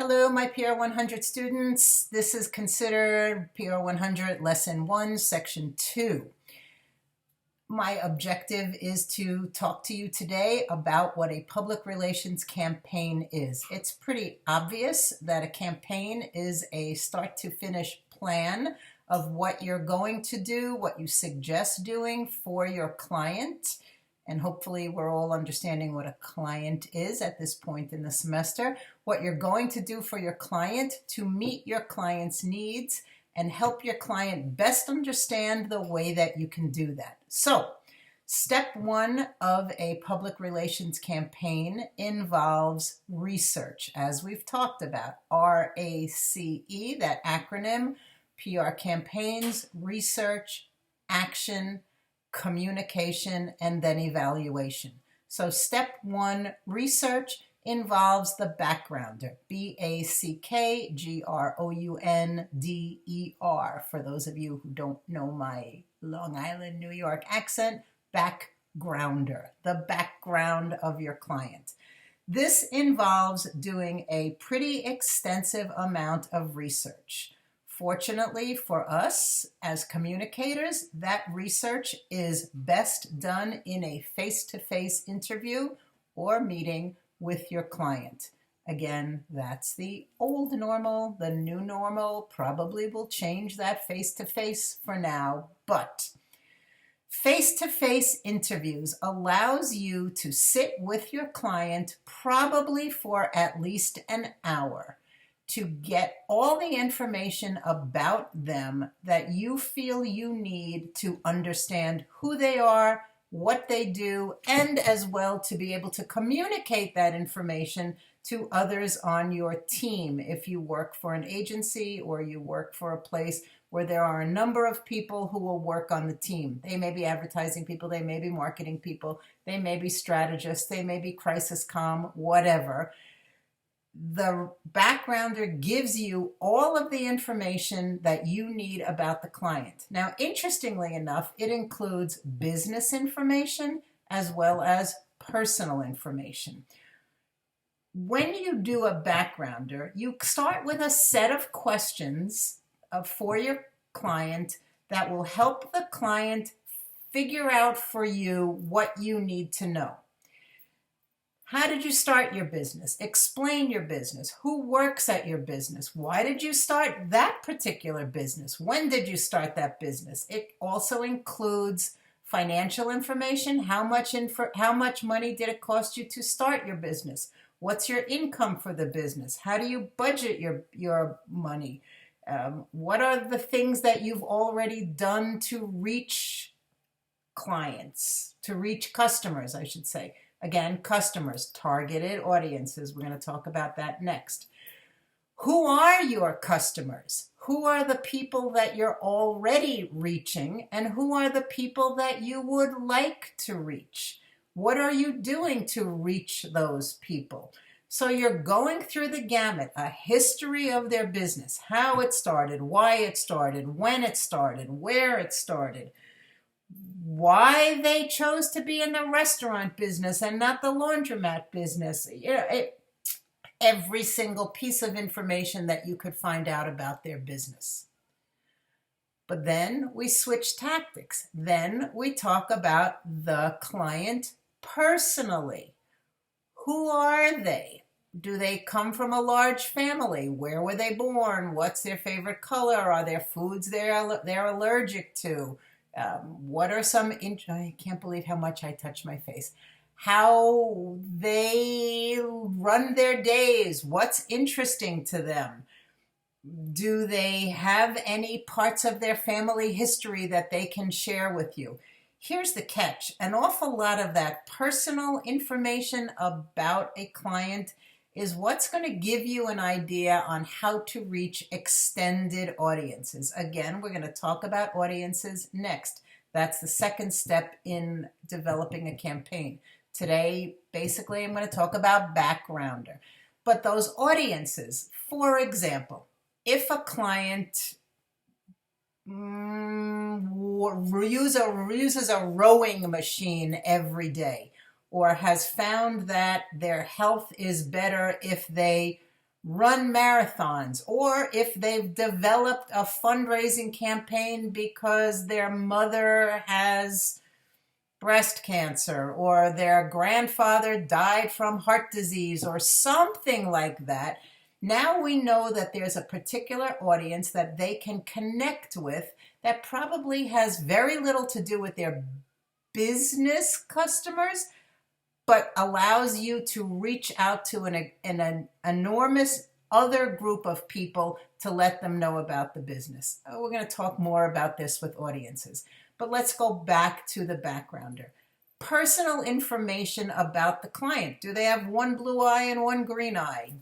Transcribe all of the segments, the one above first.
Hello, my PR 100 students. This is considered PR 100 Lesson 1, Section 2. My objective is to talk to you today about what a public relations campaign is. It's pretty obvious that a campaign is a start-to-finish plan of what you're going to do, what you suggest doing for your client. And hopefully we're all understanding what a client is at this point in the semester, what you're going to do for your client to meet your client's needs and help your client best understand the way that you can do that. So, step one of a public relations campaign involves research, as we've talked about. RACE, that acronym, PR campaigns, research, action, communication, and then evaluation. So step one, research, involves the backgrounder, BACKGROUNDER. For those of you who don't know my Long Island, New York accent, backgrounder, the background of your client. This involves doing a pretty extensive amount of research. Fortunately for us as communicators, that research is best done in a face-to-face interview or meeting with your client. Again, that's the old normal. The new normal probably will change that face-to-face for now, but face-to-face interviews allows you to sit with your client probably for at least an hour to get all the information about them that you feel you need to understand who they are, what they do, and as well to be able to communicate that information to others on your team if you work for an agency or you work for a place where there are a number of people who will work on the team. They may be advertising people, they may be marketing people, they may be strategists, they may be crisis comm, whatever. The backgrounder gives you all of the information that you need about the client. Now, interestingly enough, it includes business information as well as personal information. When you do a backgrounder, you start with a set of questions for your client that will help the client figure out for you what you need to know. How did you start your business? Explain your business. Who works at your business? Why did you start that particular business? When did you start that business? It also includes financial information. How much money did it cost you to start your business? What's your income for the business? How do you budget your money? What are the things that you've already done to reach clients, to reach customers, I should say? Again, customers, targeted audiences. We're going to talk about that next. Who are your customers? Who are the people that you're already reaching? And who are the people that you would like to reach? What are you doing to reach those people? So you're going through the gamut, a history of their business, how it started, why it started, when it started, where it started, why they chose to be in the restaurant business and not the laundromat business. Every single piece of information that you could find out about their business. But then we switch tactics. Then we talk about the client personally. Who are they? Do they come from a large family? Where were they born? What's their favorite color? Are there foods they're allergic to? What are some, I can't believe how much I touch my face. How they run their days. What's interesting to them? Do they have any parts of their family history that they can share with you? Here's the catch. An awful lot of that personal information about a client is what's going to give you an idea on how to reach extended audiences. Again, we're going to talk about audiences next. That's the second step in developing a campaign. Today, basically, I'm going to talk about backgrounder. But those audiences, for example, if a client uses a rowing machine every day, or has found that their health is better if they run marathons, or if they've developed a fundraising campaign because their mother has breast cancer or their grandfather died from heart disease or something like that. Now we know that there's a particular audience that they can connect with that probably has very little to do with their business customers, but allows you to reach out to an enormous other group of people to let them know about the business. We're going to talk more about this with audiences, but let's go back to the backgrounder. Personal information about the client. Do they have one blue eye and one green eye?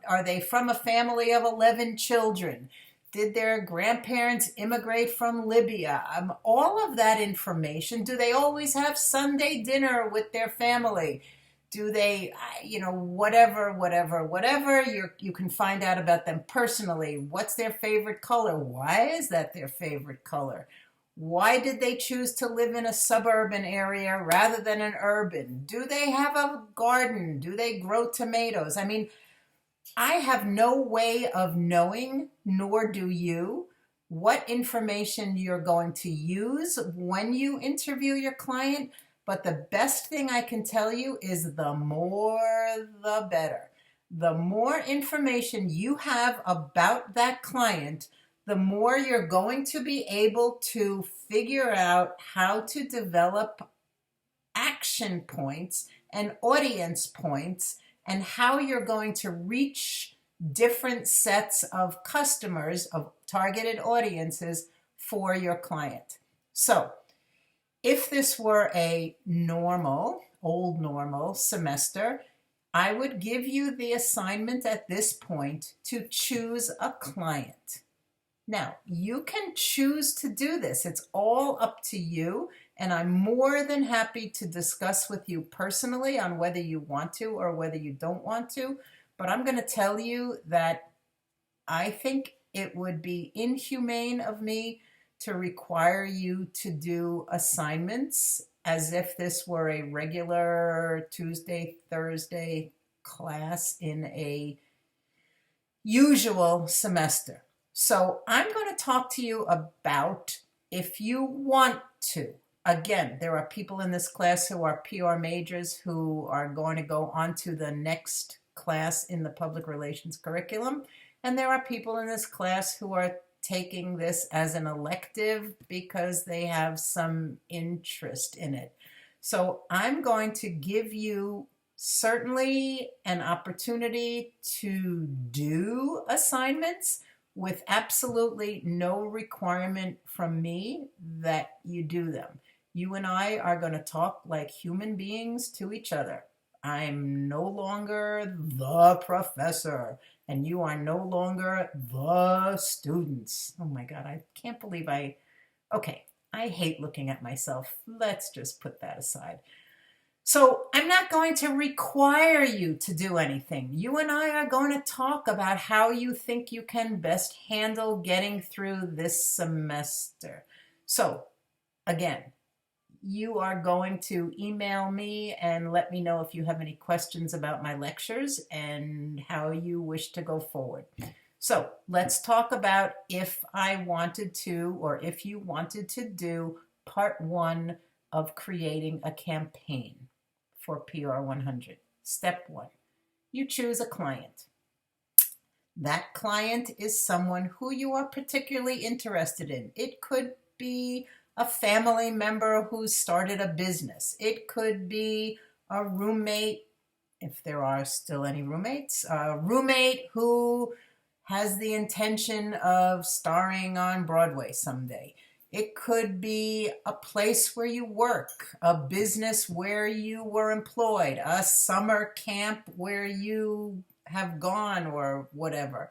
Are they from a family of 11 children? Did their grandparents immigrate from Libya? All of that information. Do they always have Sunday dinner with their family? Do they, whatever, you can find out about them personally. What's their favorite color? Why is that their favorite color? Why did they choose to live in a suburban area rather than an urban? Do they have a garden? Do they grow tomatoes? I mean, I have no way of knowing, nor do you, what information you're going to use when you interview your client. But the best thing I can tell you is the more, the better. The more information you have about that client, the more you're going to be able to figure out how to develop action points and audience points and how you're going to reach different sets of customers, of targeted audiences for your client. So if this were a old normal semester, I would give you the assignment at this point to choose a client. Now, you can choose to do this. It's all up to you, and I'm more than happy to discuss with you personally on whether you want to or whether you don't want to. But I'm going to tell you that I think it would be inhumane of me to require you to do assignments as if this were a regular Tuesday, Thursday class in a usual semester. So I'm going to talk to you about if you want to. Again, there are people in this class who are PR majors who are going to go on to the next class in the public relations curriculum. And there are people in this class who are taking this as an elective because they have some interest in it. So I'm going to give you certainly an opportunity to do assignments with absolutely no requirement from me that you do them. You and I are going to talk like human beings to each other. I'm no longer the professor, and you are no longer the students. Oh my God, I can't believe okay, I hate looking at myself. Let's just put that aside. So I'm not going to require you to do anything. You and I are going to talk about how you think you can best handle getting through this semester. So again, you are going to email me and let me know if you have any questions about my lectures and how you wish to go forward. So let's talk about if I wanted to, or if you wanted to do part 1 of creating a campaign for PR 100. Step 1, you choose a client. That client is someone who you are particularly interested in. It could be a family member who started a business. It could be a roommate, if there are still any roommates, a roommate who has the intention of starring on Broadway someday. It could be a place where you work, a business where you were employed, a summer camp where you have gone or whatever.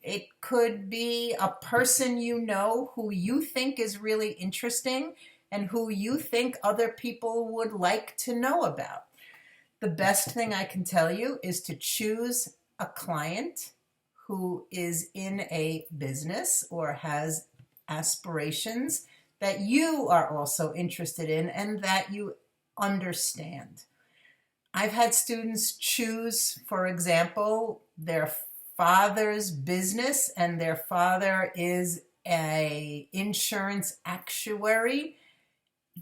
It could be a person you know who you think is really interesting and who you think other people would like to know about. The best thing I can tell you is to choose a client who is in a business or has aspirations that you are also interested in and that you understand. I've had students choose, for example, their father's business, and their father is a insurance actuary.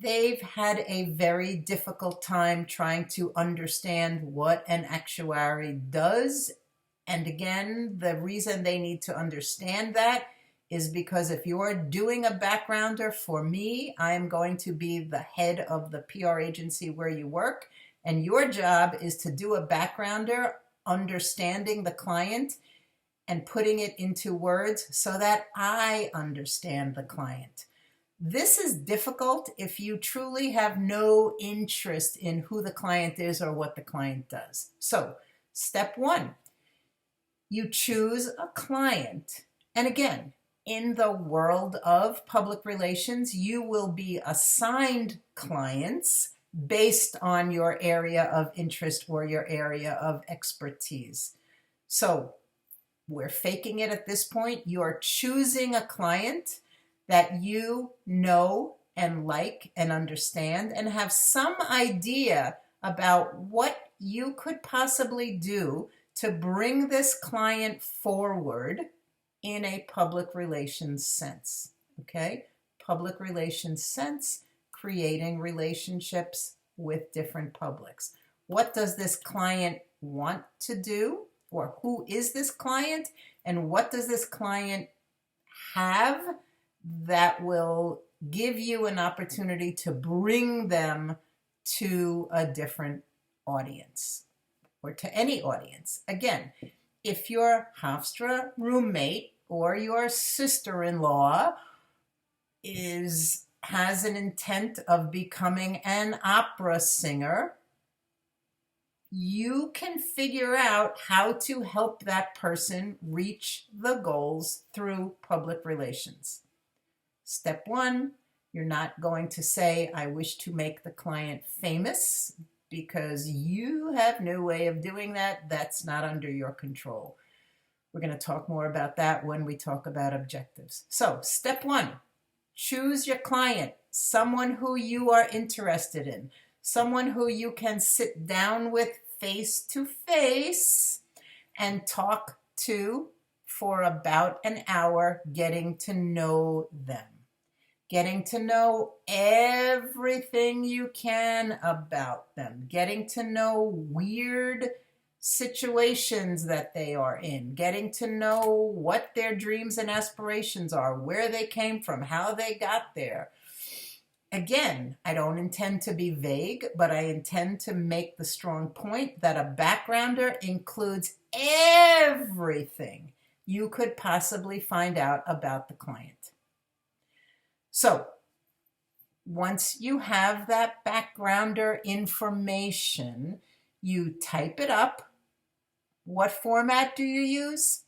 They've had a very difficult time trying to understand what an actuary does. And again, the reason they need to understand that is because if you're doing a backgrounder for me, I am going to be the head of the PR agency where you work. And your job is to do a backgrounder, understanding the client and putting it into words so that I understand the client. This is difficult if you truly have no interest in who the client is or what the client does. So, step one, you choose a client. And again, in the world of public relations, you will be assigned clients based on your area of interest or your area of expertise. So, we're faking it at this point. You're choosing a client that you know and like and understand and have some idea about what you could possibly do to bring this client forward in a public relations sense. Okay? Public relations sense, creating relationships with different publics. What does this client want to do? Or who is this client? And what does this client have that will give you an opportunity to bring them to a different audience or to any audience? Again, if your Hofstra roommate or your sister-in-law has an intent of becoming an opera singer, you can figure out how to help that person reach the goals through public relations. Step one, you're not going to say, I wish to make the client famous, because you have no way of doing that. That's not under your control. We're going to talk more about that when we talk about objectives. So, step one, choose your client, someone who you are interested in, someone who you can sit down with face to face and talk to for about an hour, getting to know them. Getting to know everything you can about them. Getting to know weird situations that they are in. Getting to know what their dreams and aspirations are, where they came from, how they got there. Again, I don't intend to be vague, but I intend to make the strong point that a backgrounder includes everything you could possibly find out about the client. So, once you have that backgrounder information, you type it up. What format do you use?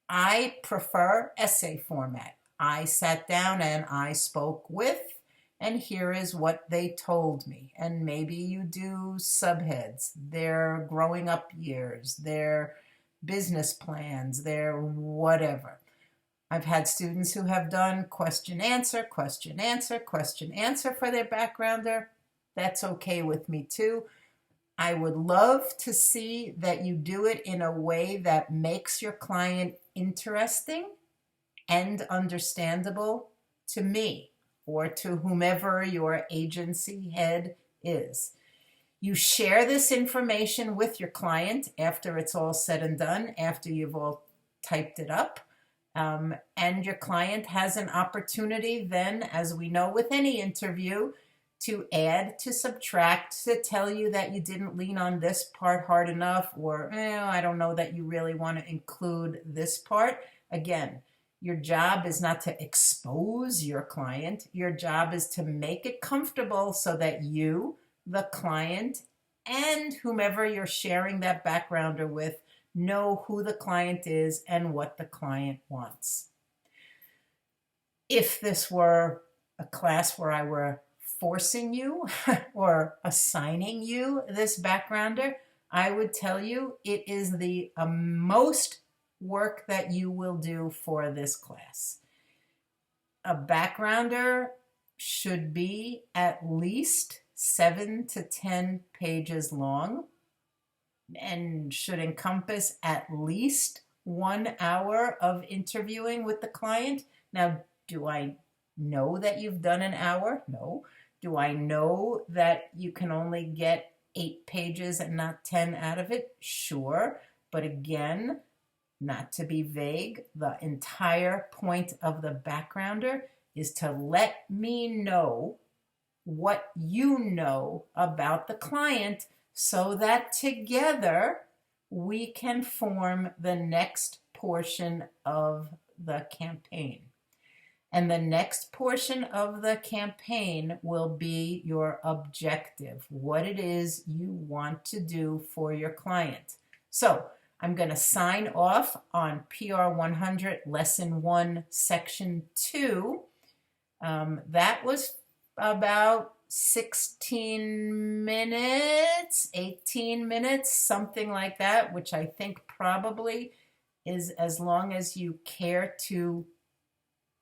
I prefer essay format. I sat down and I spoke with, and here is what they told me. And maybe you do subheads, their growing up years, their business plans, their whatever. I've had students who have done question, answer, question, answer, question, answer for their backgrounder. That's okay with me too. I would love to see that you do it in a way that makes your client interesting and understandable to me or to whomever your agency head is. You share this information with your client after it's all said and done, after you've all typed it up. And your client has an opportunity then, as we know with any interview, to add, to subtract, to tell you that you didn't lean on this part hard enough, or I don't know that you really want to include this part. Again, your job is not to expose your client. Your job is to make it comfortable so that you, the client, and whomever you're sharing that backgrounder with know who the client is and what the client wants. If this were a class where I were forcing you or assigning you this backgrounder, I would tell you it is the most work that you will do for this class. A backgrounder should be at least 7 to 10 pages long. and should encompass at least 1 hour of interviewing with the client. Now, do I know that you've done an hour? No. Do I know that you can only get 8 pages and not 10 out of it? Sure. But again, not to be vague, the entire point of the backgrounder is to let me know what you know about the client so that together we can form the next portion of the campaign. And the next portion of the campaign will be your objective, what it is you want to do for your client. So I'm going to sign off on PR 100 Lesson 1, Section 2. That was about 16 minutes, 18 minutes, something like that, which I think probably is as long as you care to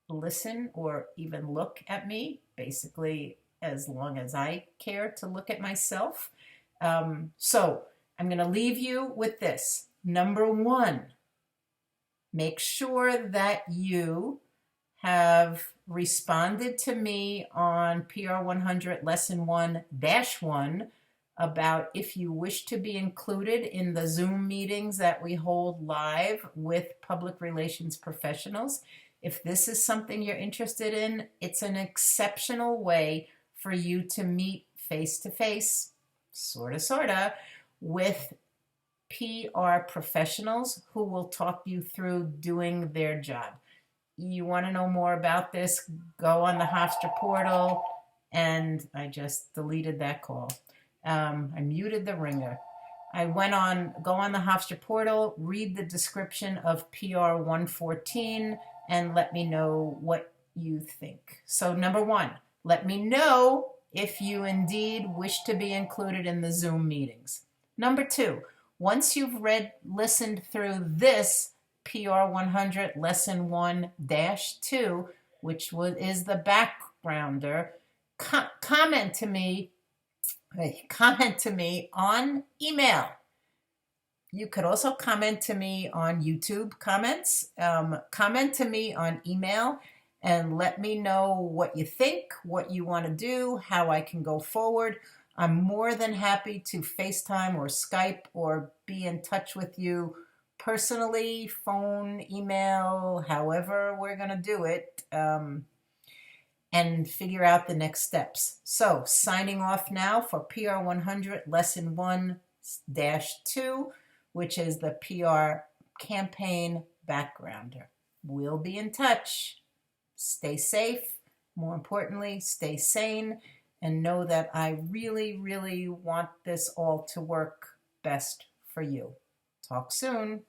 listen or even look at me, basically as long as I care to look at myself. So I'm going to leave you with this. Number 1, make sure that you have responded to me on PR 100 Lesson 1-1 about if you wish to be included in the Zoom meetings that we hold live with public relations professionals. If this is something you're interested in, it's an exceptional way for you to meet face-to-face, sorta, with PR professionals who will talk you through doing their job. You want to know more about this, go on the Hofstra portal, and I just deleted that call. I muted the ringer. Go on the Hofstra portal, read the description of PR 114, and let me know what you think. So number 1, let me know if you indeed wish to be included in the Zoom meetings. Number 2, once you've listened through this PR 100 Lesson 1-2, which is the backgrounder, comment to me on email. You could also comment to me on YouTube comments. Comment to me on email and let me know what you think, what you want to do, how I can go forward. I'm more than happy to FaceTime or Skype or be in touch with you personally, phone, email, however we're going to do it, and figure out the next steps. So signing off now for PR 100 Lesson 1-2, which is the PR campaign backgrounder. We'll be in touch. Stay safe. More importantly, stay sane, and know that I really, really want this all to work best for you. Talk soon.